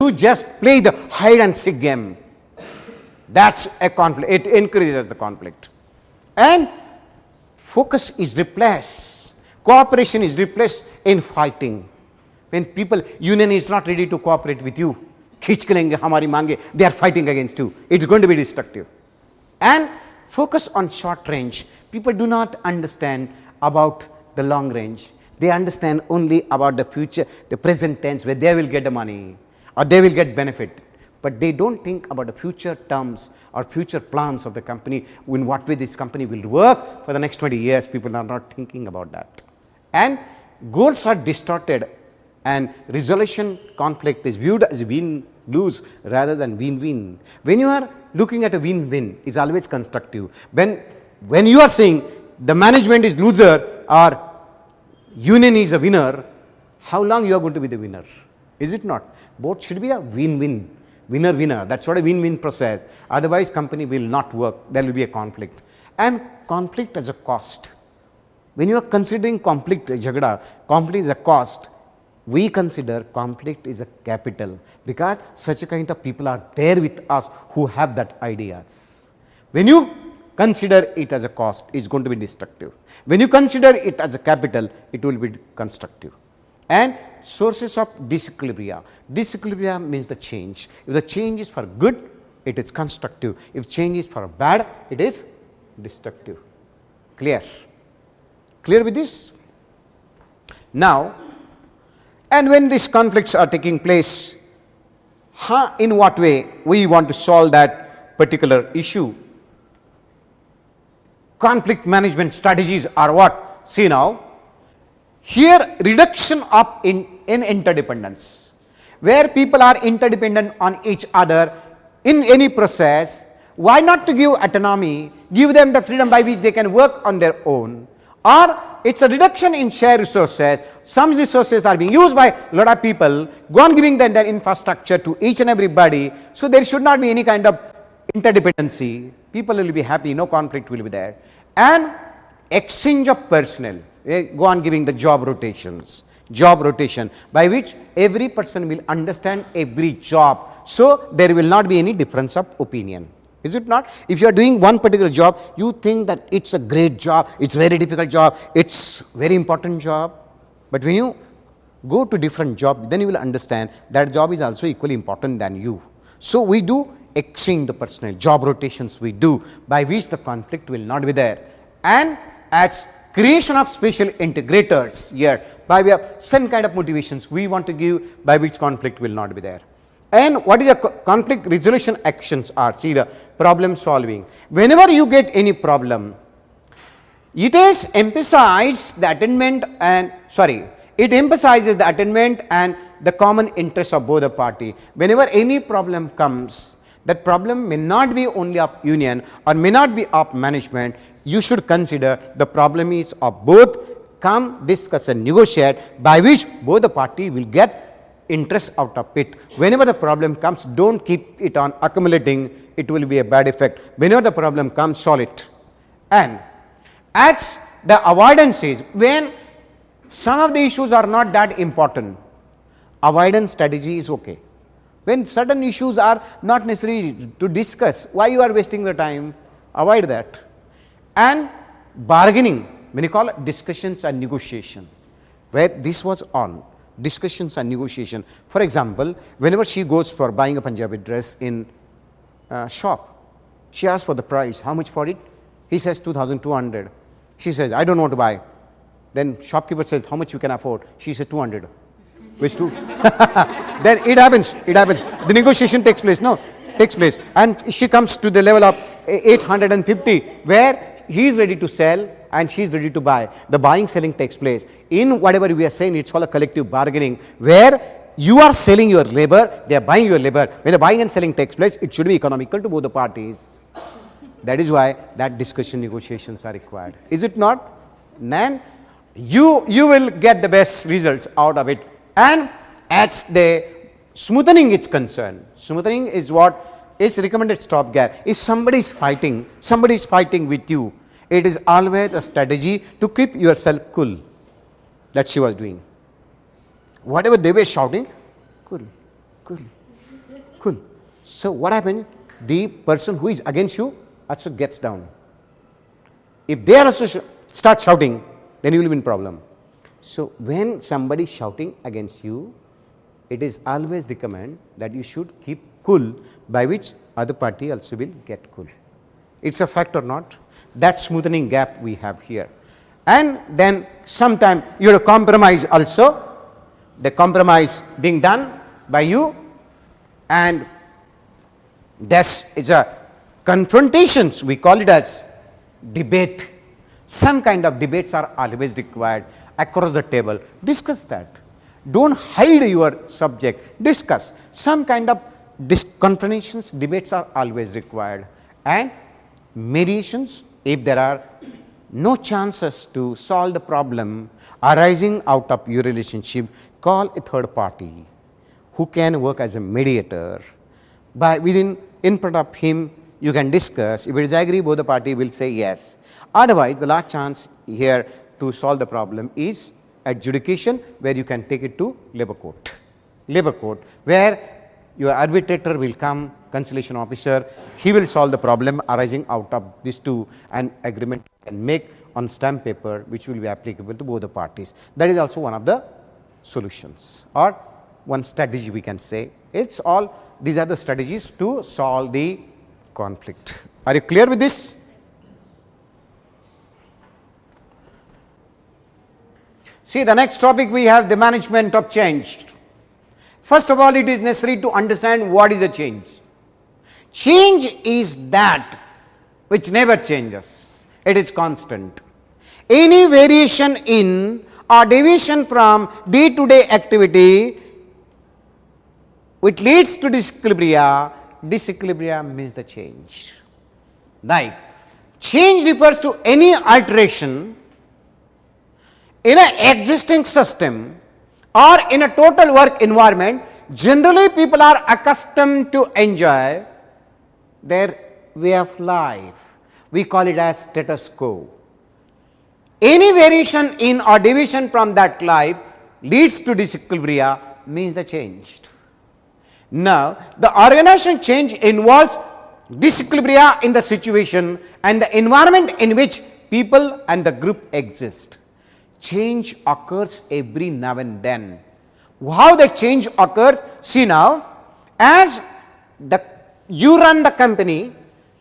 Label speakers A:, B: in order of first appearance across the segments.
A: you just play the hide and seek game, that's a conflict. It increases the conflict. And focus is replaced. Cooperation is replaced in fighting. When people, union is not ready to cooperate with you, खींच के लेंगे हमारी मांगे, they are fighting against you. It's going to be destructive. And focus on short range. People do not understand about the long range. They understand only about the future, the present tense, where they will get the money or they will get benefit. But they don't think about the future terms or future plans of the company, in what way this company will work for the next 20 years. People are not thinking about that. And goals are distorted, and resolution conflict is viewed as win-lose rather than win-win. When you are looking at a win-win, is always constructive. When you are saying the management is loser or union is a winner, how long you are going to be the winner? Is it not? Both should be a win-win, winner-winner. That's what a win-win process. Otherwise, company will not work. There will be a conflict. And conflict as a cost. When you are considering conflict, jhagda, conflict is a cost. We consider conflict is a capital, because such a kind of people are there with us who have that ideas. When you consider it as a cost, it's going to be destructive. When you consider it as a capital, it will be constructive. And sources of disequilibria. Disequilibria means the change. If the change is for good, it is constructive. If change is for bad, it is destructive. Clear? Clear with this? Now, and when these conflicts are taking place, in what way we want to solve that particular issue? Conflict management strategies are what? See now, here reduction of in interdependence, where people are interdependent on each other in any process. Why not to give autonomy, give them the freedom by which they can work on their own? Or it's a reduction in shared resources. Some resources are being used by a lot of people, go on giving them their infrastructure to each and everybody. So there should not be any kind of interdependency. People will be happy, no conflict will be there. And exchange of personnel, go on giving the job rotation, by which every person will understand every job. So there will not be any difference of opinion. Is it not? If you are doing one particular job, you think that it's a great job, it's a very difficult job, it's very important job. But when you go to different job, then you will understand that job is also equally important than you. So we do exchange the personnel, job rotations we do, by which the conflict will not be there. And as creation of special integrators here, by way of some kind of motivations we want to give, by which conflict will not be there. And what is the conflict resolution actions are? See, the problem solving. Whenever you get any problem, it is emphasizes the attainment and it emphasizes the attainment and the common interest of both the party. Whenever any problem comes, that problem may not be only of union or may not be of management. You should consider the problem is of both. Come, discuss and negotiate, by which both the party will get interest out of it. Whenever the problem comes, don't keep it on accumulating, it will be a bad effect. Whenever the problem comes, solve it. And as the avoidance is, when some of the issues are not that important, avoidance strategy is okay. When certain issues are not necessary to discuss, why you are wasting the time? Avoid that. And bargaining, when you call it discussions and negotiation, where this was on discussions and negotiation. For example, whenever she goes for buying a Punjabi dress in shop, she asks for the price. How much for it? He says 2,200. She says, I don't want to buy. Then shopkeeper says, how much you can afford? She says 200. Which two? Then it happens. The negotiation takes place. And she comes to the level of 850, where he is ready to sell and she is ready to buy. The buying selling takes place. In whatever we are saying, it's called a collective bargaining, where you are selling your labor, they are buying your labor. When the buying and selling takes place, it should be economical to both the parties. That is why that discussion negotiations are required. Is it not? Then you will get the best results out of it. And as the smoothing is concerned, smoothing is what is recommended stopgap. If somebody is fighting with you, it is always a strategy to keep yourself cool. That she was doing. Whatever they were shouting, cool. Cool. So what happens? The person who is against you also gets down. If they also start shouting, then you will be in problem. So when somebody is shouting against you, it is always recommended that you should keep cool, by which other party also will get cool. It's a fact or not? That smoothing gap we have here. And then sometime you have to compromise also. The compromise being done by you, and this is a confrontations, we call it as debate. Some kind of debates are always required across the table. Discuss that. Don't hide your subject. Discuss. Some kind of confrontations, debates are always required. And mediations, if there are no chances to solve the problem arising out of your relationship, call a third party who can work as a mediator. In front of him, you can discuss. If it is agree, both the party will say yes. Otherwise, the last chance here to solve the problem is adjudication, where you can take it to labor court. Labor court, where your arbitrator will come, conciliation officer, he will solve the problem arising out of these two, and agreement can make on stamp paper, which will be applicable to both the parties. That is also one of the solutions, or one strategy we can say. It's all, these are the strategies to solve the conflict. Are you clear with this? See, the next topic we have the management of change. First of all, it is necessary to understand what is a change. Change is that which never changes. It is constant. Any variation in or deviation from day-to-day activity which leads to disequilibria means the change. Like, change refers to any alteration in an existing system or in a total work environment. Generally, people are accustomed to enjoy their way of life. We call it as status quo. Any variation in or deviation from that life leads to disequilibria means the change. Now, the organizational change involves disequilibria in the situation and the environment in which people and the group exist. Change occurs every now and then. How the change occurs? See now, as you run the company,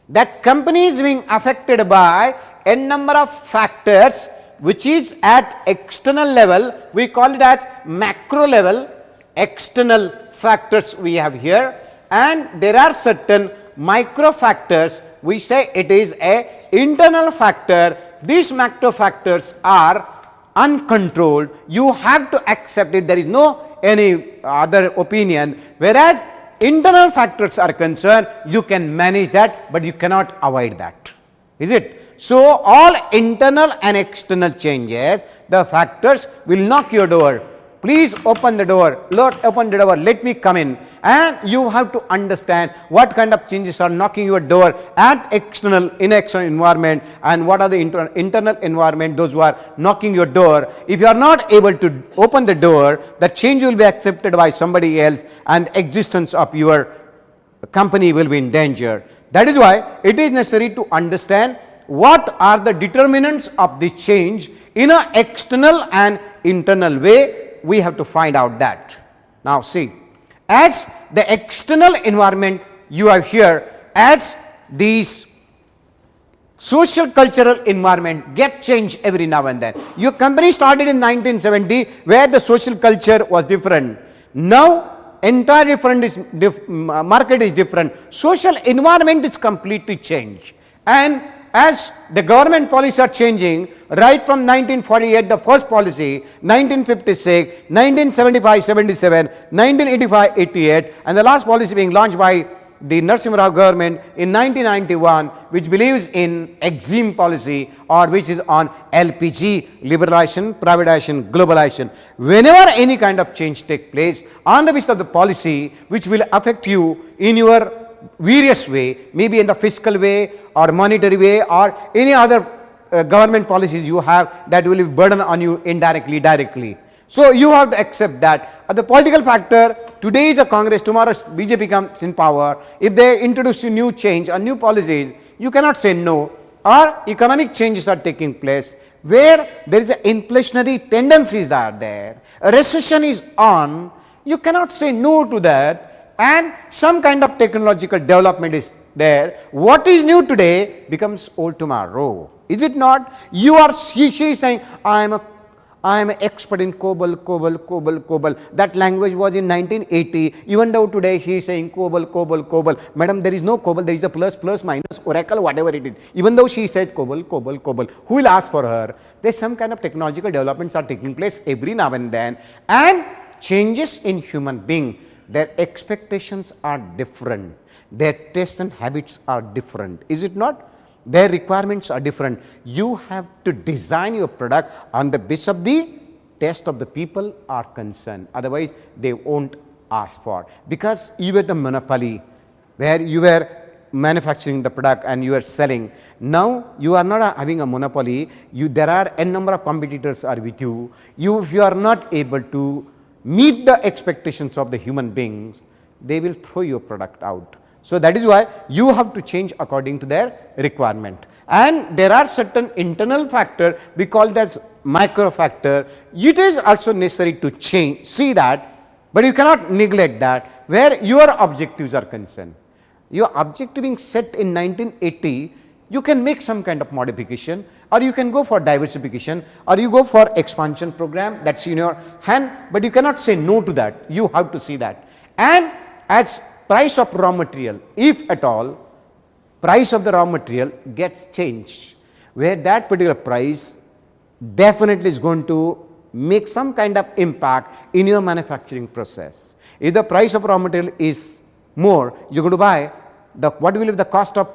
A: that company is being affected by a number of factors which is at external level. We call it as macro level. External factors we have here, and there are certain micro factors. We say it is a internal factor. These macro factors are uncontrolled. You have to accept it. There is no any other opinion. Whereas internal factors are concerned, you can manage that, but you cannot avoid that. Is it? So all internal and external changes, the factors will knock your door. Please open the door, Lord, open the door, let me come in. And you have to understand what kind of changes are knocking your door at external, in external environment, and what are the internal environment, those who are knocking your door. If you are not able to open the door, the change will be accepted by somebody else, and existence of your company will be in danger. That is why it is necessary to understand what are the determinants of the change in an external and internal way. We have to find out that. Now see, as the external environment you have here, as these social cultural environment get changed every now and then. Your company started in 1970 where the social culture was different. Now entire different market is different. Social environment is completely changed. And as the government policies are changing, right from 1948 the first policy, 1956, 1975-77, 1985-88, and the last policy being launched by the Narasimha Rao government in 1991, which believes in exim policy, or which is on LPG, liberalization, privatization, globalization. Whenever any kind of change take place on the basis of the policy which will affect you in your various way, maybe in the fiscal way or monetary way or any other government policies you have, that will be burden on you indirectly, directly. So you have to accept that. The political factor today is a Congress, tomorrow BJP comes in power, if they introduce a new change or new policies, you cannot say no. Or economic changes are taking place where there is a inflationary tendencies that are there, a recession is on, you cannot say no to that, and some kind of technological development is there. What is new today becomes old tomorrow. Is it not? You are, she is saying, I am an expert in COBOL. That language was in 1980. Even though today she is saying COBOL. Madam, there is no COBOL, there is a plus, minus, Oracle, whatever it is. Even though she says COBOL. Who will ask for her? There is some kind of technological developments are taking place every now and then. And changes in human being, their expectations are different. Their tastes and habits are different. Is it not? Their requirements are different. You have to design your product on the basis of the taste of the people are concerned. Otherwise, they won't ask for. Because you were the monopoly where you were manufacturing the product and you are selling. Now, you are not having a monopoly. There are n number of competitors are with you. If you are not able to meet the expectations of the human beings, they will throw your product out. So, that is why you have to change according to their requirement. And there are certain internal factor we call it as micro factor. It is also necessary to change, see that, but you cannot neglect that where your objectives are concerned. Your objective being set in 1980, you can make some kind of modification, or you can go for diversification, or you go for expansion program, that's in your hand, but you cannot say no to that. You have to see that. And as price of raw material, if at all, price of the raw material gets changed, where that particular price definitely is going to make some kind of impact in your manufacturing process. If the price of raw material is more, you are going to buy, what will be the cost of,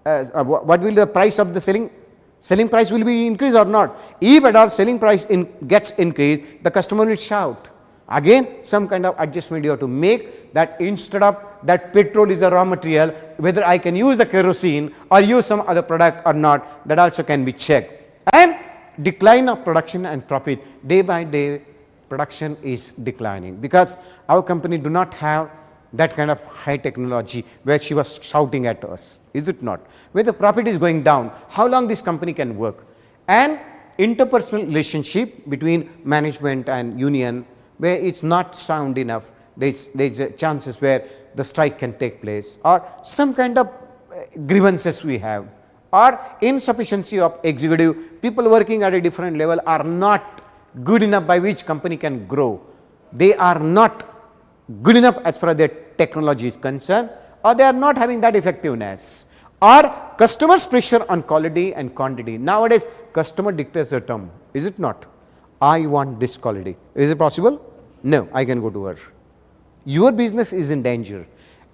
A: what will the price of the selling price will be increased or not. If at all selling price gets increased, the customer will shout. Again, some kind of adjustment you have to make, that instead of that petrol is a raw material, whether I can use the kerosene or use some other product or not, that also can be checked. And decline of production and profit, day by day production is declining, because our company do not have that kind of high technology where she was shouting at us, is it not? Where the profit is going down, how long this company can work? And interpersonal relationship between management and union, where it's not sound enough, there's chances where the strike can take place, or some kind of grievances we have, or insufficiency of executive, people working at a different level are not good enough by which company can grow. They are not good enough as far as their technology is concerned, or they are not having that effectiveness, or customers' pressure on quality and quantity. Nowadays, customer dictates the term, is it not? I want this quality. Is it possible? No, I can go to her. Your business is in danger.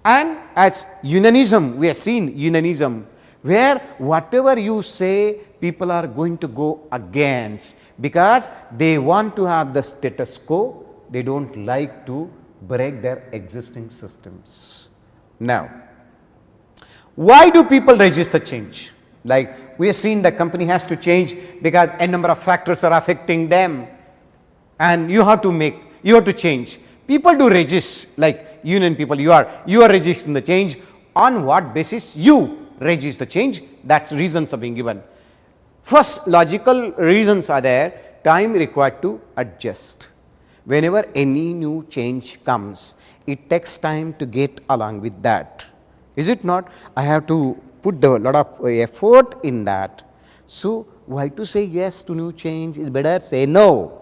A: And as unionism, we have seen unionism, where whatever you say, people are going to go against, because they want to have the status quo, they don't like to break their existing systems. Now, why do people resist the change? Like we have seen the company has to change because a number of factors are affecting them, and you have to change. People do resist, like union people, you are resisting the change. On what basis you resist the change? That's reasons are being given. First, logical reasons are there, time required to adjust. Whenever any new change comes, it takes time to get along with that. Is it not? I have to put a lot of effort in that. So, why to say yes to new change is better say no,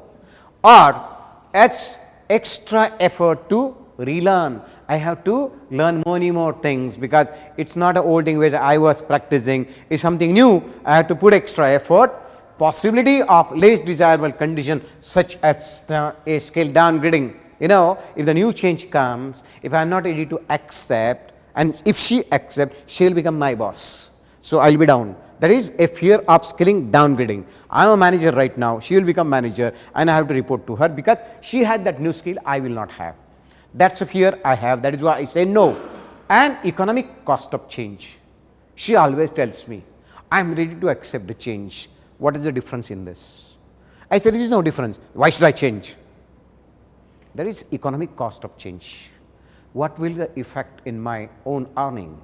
A: or it's extra effort to relearn. I have to learn many more things, because it's not an old thing where I was practicing, it's something new. I have to put extra effort. Possibility of less desirable condition such as a scale downgrading. You know, if the new change comes, if I am not ready to accept, and if she accepts, she will become my boss. So, I will be down. That is a fear of scaling downgrading. I am a manager right now, she will become manager, and I have to report to her because she had that new skill I will not have. That is a fear I have, that is why I say no. And economic cost of change. She always tells me, I am ready to accept the change. What is the difference in this? I said, there is no difference. Why should I change? There is economic cost of change. What will the effect in my own earning?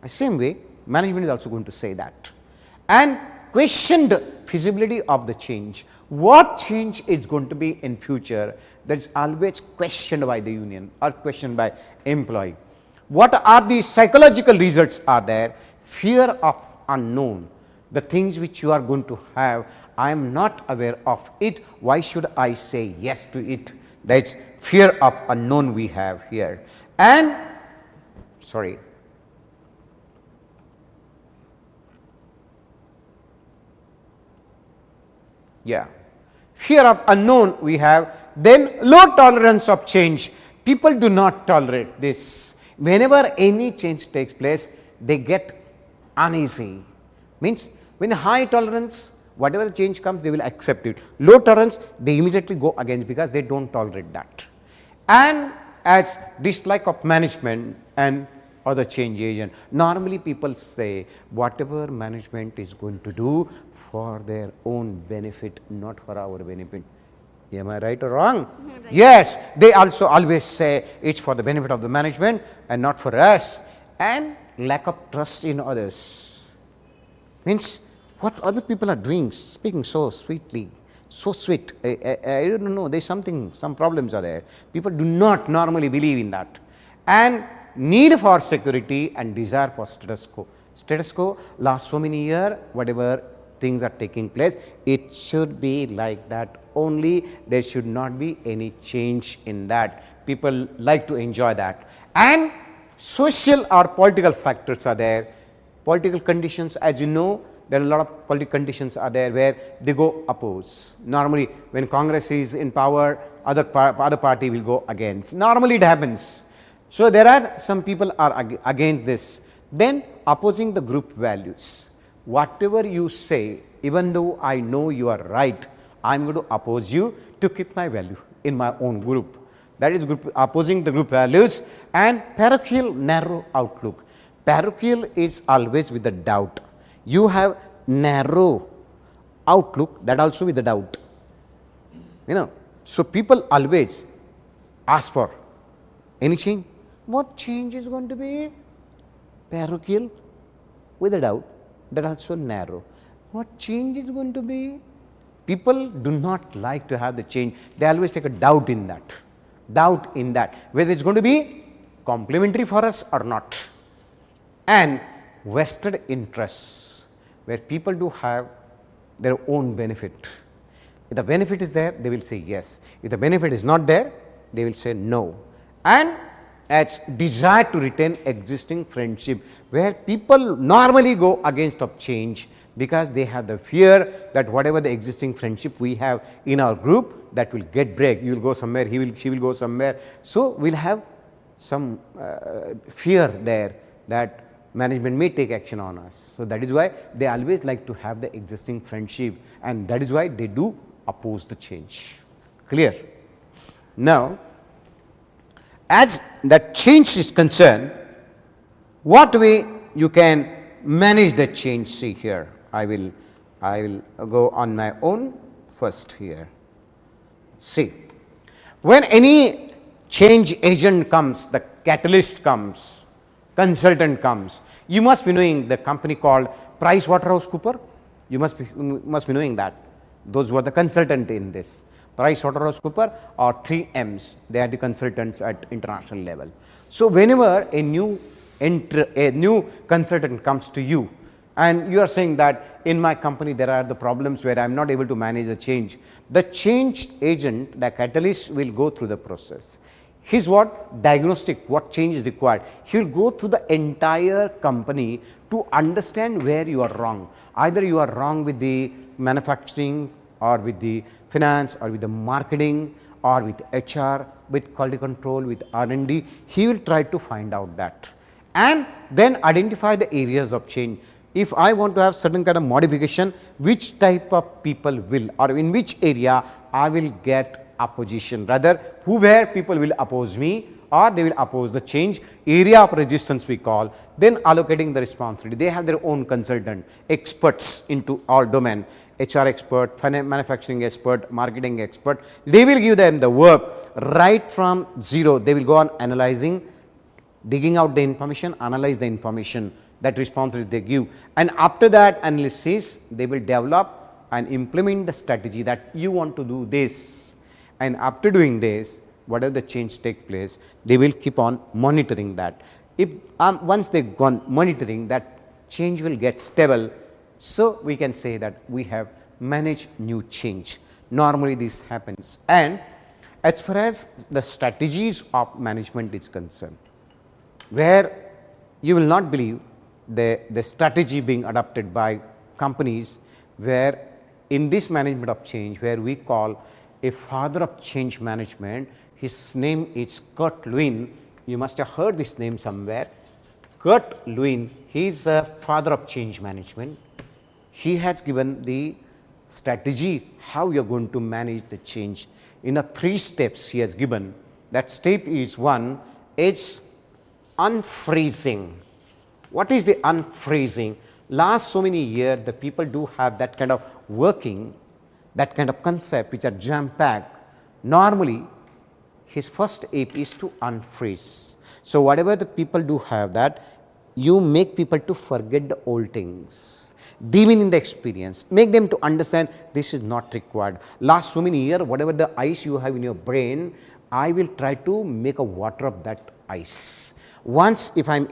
A: The same way, management is also going to say that. And questioned feasibility of the change. What change is going to be in future? That is always questioned by the union or questioned by employee. What are the psychological results are there? Fear of unknown. The things which you are going to have, I am not aware of it. Why should I say yes to it? That is fear of unknown we have here. And sorry. Yeah, fear of unknown we have. Then low tolerance of change. People do not tolerate this. Whenever any change takes place, they get uneasy. Means when high tolerance, whatever the change comes, they will accept it. Low tolerance, they immediately go against because they don't tolerate that. And as dislike of management and other change agent, normally people say whatever management is going to do for their own benefit, not for our benefit. Am I right or wrong? Right. Yes, they also always say it's for the benefit of the management and not for us. And lack of trust in others. Means what other people are doing, speaking so sweetly, so sweet. I don't know, there's something, some problems are there. People do not normally believe in that. And need for security and desire for status quo. Status quo last so many years, whatever things are taking place, it should be like that only. There should not be any change in that. People like to enjoy that. And social or political factors are there. Political conditions, as you know, there are a lot of political conditions are there where they go oppose. Normally, when Congress is in power, other party will go against. Normally, it happens. So, there are some people are against this. Then opposing the group values. Whatever you say, even though I know you are right, I am going to oppose you to keep my value in my own group. That is opposing the group values. And parochial narrow outlook. Parochial is always with the doubt. You have narrow outlook, that also with the doubt. You know, so people always ask for any change. What change is going to be? Parochial with a doubt, that also narrow. What change is going to be? People do not like to have the change. They always take a doubt in that. Doubt in that, whether it's going to be complementary for us or not. And vested interests, where people do have their own benefit. If the benefit is there, they will say yes. If the benefit is not there, they will say no. And as desire to retain existing friendship, where people normally go against of change because they have the fear that whatever the existing friendship we have in our group, that will get break. You will go somewhere, she will go somewhere. So, we will have some fear there that management may take action on us. So, that is why they always like to have the existing friendship, and that is why they do oppose the change. Clear? Now, as that change is concerned, what way you can manage the change? See here, I will go on my own first here. See, when any change agent comes, the catalyst comes, consultant comes, you must be knowing the company called PricewaterhouseCoopers. You must be knowing that. Those who are the consultant in this. PricewaterhouseCoopers or 3 M's, they are the consultants at international level. So, whenever a new consultant comes to you and you are saying that in my company there are the problems where I am not able to manage the change, the change agent, the catalyst will go through the process. His what? Diagnostic, what change is required. He will go through the entire company to understand where you are wrong. Either you are wrong with the manufacturing or with the finance or with the marketing or with HR, with quality control, with R&D. He will try to find out that and then identify the areas of change. If I want to have certain kind of modification, which type of people will, or in which area I will get opposition, rather where people will oppose me or they will oppose the change. Area of resistance we call. Then allocating the responsibility. They have their own consultant, experts into all domain, HR expert, manufacturing expert, marketing expert. They will give them the work right from zero. They will go on analyzing, digging out the information, analyze the information, that responsibility they give, and after that analysis they will develop and implement the strategy that you want to do this, and after doing this, whatever the change take place, they will keep on monitoring that. If once they gone monitoring, that change will get stable, so we can say that we have managed new change. Normally this happens. And as far as the strategies of management is concerned, where you will not believe the strategy being adopted by companies, where in this management of change, where we call a father of change management, his name is Kurt Lewin. You must have heard this name somewhere. Kurt Lewin, he is a father of change management. He has given the strategy how you are going to manage the change. In a 3 steps he has given. That step is 1, it's unfreezing. What is the unfreezing? Last so many years the people do have that kind of working, that kind of concept which are jam packed. Normally his first step is to unfreeze. So whatever the people do have that, you make people to forget the old things, deepen in the experience, make them to understand this is not required. Last so many years, whatever the ice you have in your brain, I will try to make a water of that ice. Once if I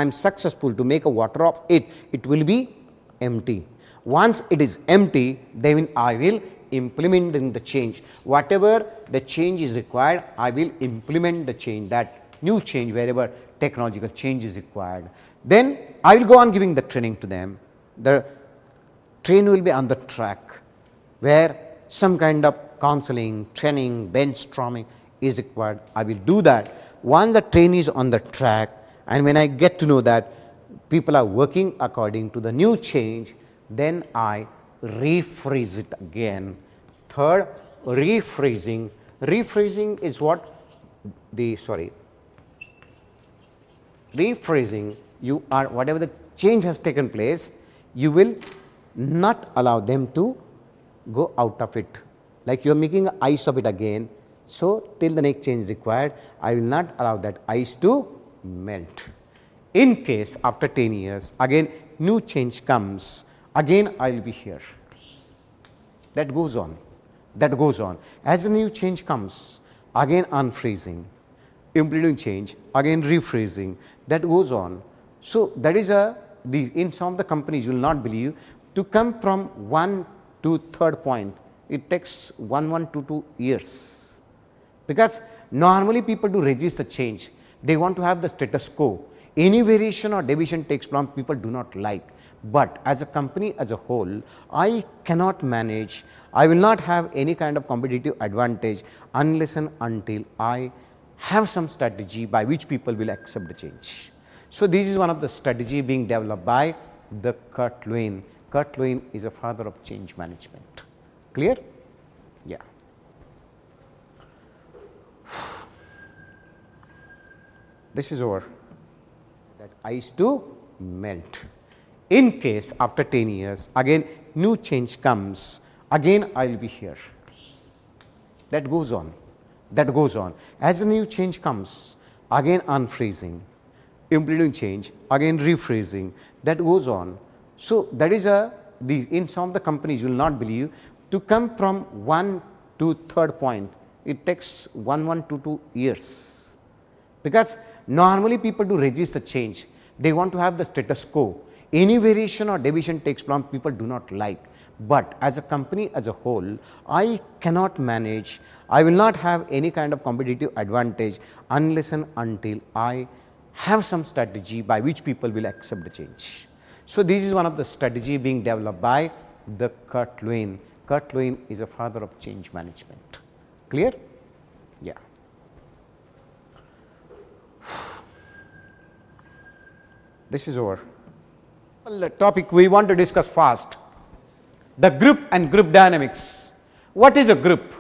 A: am successful to make a water of it, it will be empty. Once it is empty, then I will implement in the change. Whatever the change is required, I will implement the change, that new change wherever technological change is required. Then I will go on giving the training to them. The train will be on the track where some kind of counseling, training, brainstorming is required. I will do that. Once the train is on the track, and when I get to know that people are working according to the new change, then I rephrase it again. Third, rephrasing. Rephrasing is what rephrasing, you are whatever the change has taken place, you will not allow them to go out of it. Like you are making ice of it again. So till the next change is required, I will not allow that ice to melt. In case after 10 years, again new change comes, again I will be here. That goes on. That goes on. As a new change comes, again unfreezing, implementing change, again rephrasing, that goes on. So that is in some of the companies you will not believe, to come from 1 to 3rd point, it takes 1 to 2 years. Because normally people do resist the change. They want to have the status quo. Any variation or deviation takes place, people do not like. But as a company as a whole, I cannot manage, I will not have any kind of competitive advantage unless and until I have some strategy by which people will accept the change. So this is one of the strategy being developed by the Kurt Lewin. Kurt Lewin is a father of change management. Clear? Yeah. This is over. That ice to melt. In case after 10 years, again new change comes, again I will be here. That goes on. That goes on. As a new change comes, again unfreezing, implementing change, again rephrasing, that goes on. So that is in some of the companies you will not believe, to come from 1 to 3rd point, it takes 1 to 2 years. Because normally people do resist the change. They want to have the status quo. Any variation or deviation takes place, people do not like. But as a company as a whole, I cannot manage, I will not have any kind of competitive advantage unless and until I have some strategy by which people will accept the change. So this is one of the strategy being developed by the Kurt Lewin. Kurt Lewin is a father of change management. Clear? Yeah. This is over. Well, the topic we want to discuss fast, the group and group dynamics. What is a group?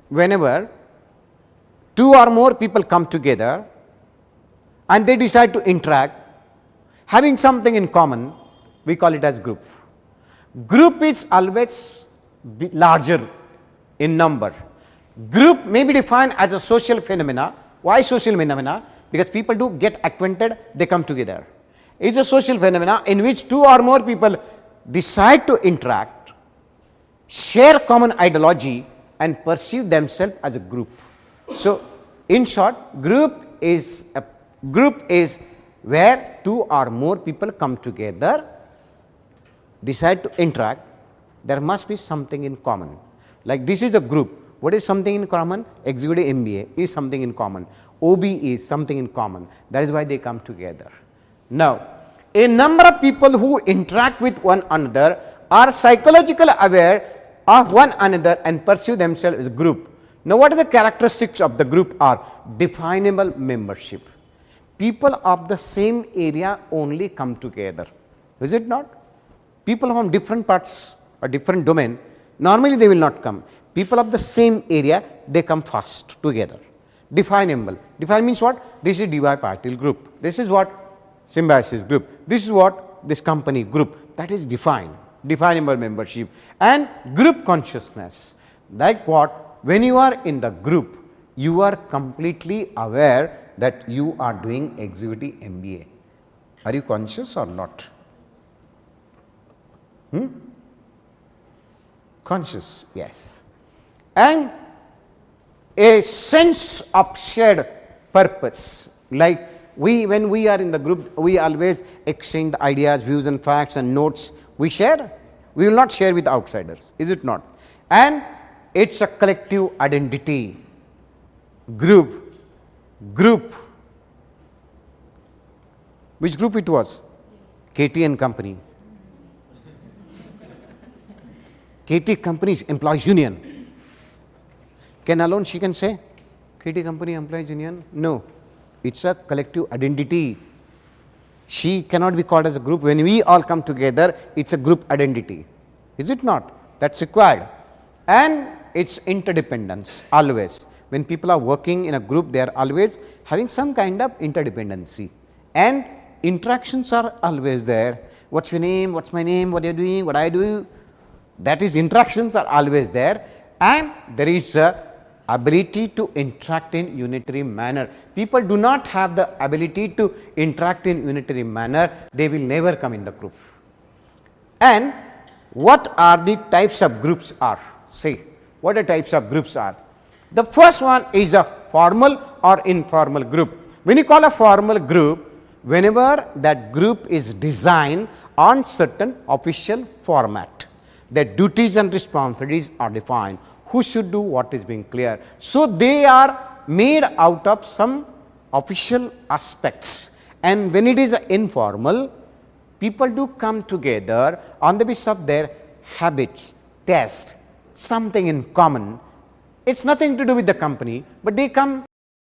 A: Whenever two or more people come together and they decide to interact, having something in common, we call it as group. Group is always larger in number. Group may be defined as a social phenomena. Why social phenomena? Because people do get acquainted, they come together. It's a social phenomena in which two or more people decide to interact, share common ideology and perceive themselves as a group. So, in short, group is where two or more people come together, decide to interact, there must be something in common. Like this is a group. What is something in common? Executive MBA is something in common. OB is something in common. That is why they come together. Now, a number of people who interact with one another are psychologically aware of one another and pursue themselves as a group. Now, what are the characteristics of the group are? Definable membership. People of the same area only come together. Is it not? People from different parts or different domain, normally they will not come. People of the same area, they come first together. Definable. Define means what? This is DY Patil group. This is what? Symbiosis group. This is what? This company group. That is defined. Definable membership. And group consciousness. Like what? When you are in the group, you are completely aware that you are doing executive MBA. Are you conscious or not? Conscious, yes. And a sense of shared purpose, like when we are in the group, we always exchange the ideas, views and facts and notes we share. We will not share with outsiders, is it not? And it's a collective identity. Group. Which group it was? KT and Company. KT Company's Employees Union. Can alone she can say KT Company Employees Union? No, it's a collective identity. She cannot be called as a group. When we all come together, it's a group identity. Is it not? That's required. And it's interdependence always. When people are working in a group, they are always having some kind of interdependency. And interactions are always there. What's your name? What's my name? What are you doing? What I do? That is, interactions are always there, and there is a ability to interact in unitary manner. People do not have the ability to interact in unitary manner, they will never come in the group. And what are the types of groups are? Say, what the types of groups are? The first one is a formal or informal group. When you call a formal group, whenever that group is designed on certain official format, their duties and responsibilities are defined. Who should do what is being clear. So, they are made out of some official aspects, and when it is informal, people do come together on the basis of their habits, tastes, something in common. It's nothing to do with the company, but they come